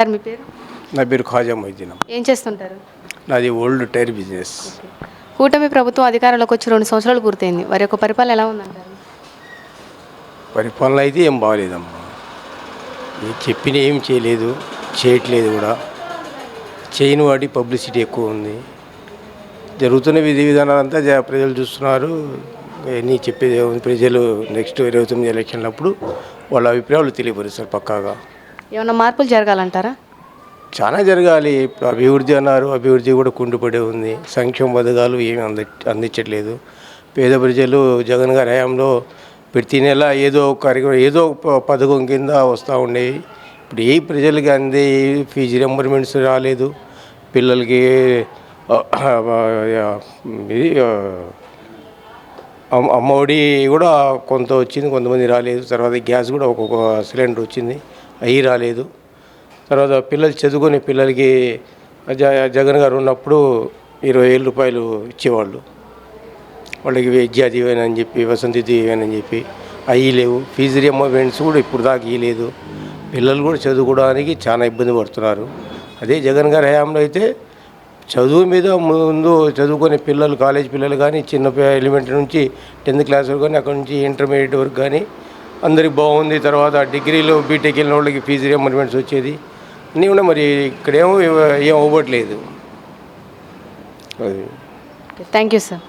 Sir మీ పేరు? నా పేరు ఖాజా మొయిద్దీన్. ఏం చేస్తుంటారు? నాది ఓల్డ్ టైర్ బిజినెస్. కూటమి ప్రభుత్వం అధికారంలోకి వచ్చి 2 సంవత్సరాలు పూర్తయింది. వారి యొక్క పరిపాలన ఎలా ఉందంటారు? పరిపాలన అయితే ఏం బాగలేదమ్మా. చెప్పిన ఏం చేయలేదు, చేయట్లేదు కూడా. చేయని వాడి పబ్లిసిటీ ఎక్కువ ఉంది. జరుగుతున్న విధి విధానాలంతా ప్రజలు చూస్తున్నారు. అన్నీ చెప్పేది ఏముంది, ప్రజలు నెక్స్ట్ 29 ఎలక్షన్లప్పుడు వాళ్ళ అభిప్రాయాలు తెలియపరుస్తారు పక్కాగా. ఏమన్నా మార్పులు జరగాలంటారా? చాలా జరగాలి. ఇప్పుడు అభివృద్ధి అన్నారు, అభివృద్ధి కూడా కుంటుపడే ఉంది. సంక్షేమ పథకాలు ఏమి అందించట్లేదు. పేద ప్రజలు జగన్ గారి హయాంలో ప్రతి నెల ఏదో ఒక కార్యక్రమం, ఏదో ఒక పథకం కింద వస్తూ ఉండేవి. ఇప్పుడు ఏ ప్రజలకి అందే ఫీజు రింబర్మెంట్స్ రాలేదు. పిల్లలకి ఇది అమ్మఒడి కూడా కొంత వచ్చింది, కొంతమంది రాలేదు. తర్వాత గ్యాస్ కూడా ఒక్కొక్క సిలిండర్ వచ్చింది, అవి రాలేదు. తర్వాత పిల్లలు చదువుకునే పిల్లలకి జగన్ గారు ఉన్నప్పుడు 20,000 రూపాయలు ఇచ్చేవాళ్ళు. వాళ్ళకి విద్యా దీవెన అని చెప్పి, వసంతి దీవెన అని చెప్పి అవి లేవు. ఫీజు రియంబర్స్మెంట్స్ కూడా ఇప్పుడు దాకా ఇవ్వలేదు. పిల్లలు కూడా చదువుకోవడానికి చాలా ఇబ్బంది పడుతున్నారు. అదే జగన్ గారి హయాంలో అయితే చదువు మీద ముందు చదువుకునే పిల్లలు, కాలేజ్ పిల్లలు కానీ, చిన్న ఎలిమెంటరీ నుంచి 10th క్లాస్ వరకు కానీ, అక్కడ నుంచి ఇంటర్మీడియట్ వరకు కానీ అందరికి బాగుంది. తర్వాత డిగ్రీలో బీటెక్ వెళ్ళిన వాళ్ళకి ఫీజు రియంబర్స్మెంట్స్ వచ్చేది అన్నీ కూడా. మరి ఇక్కడేమో ఏం అవ్వట్లేదు. అది థ్యాంక్ యూ సార్.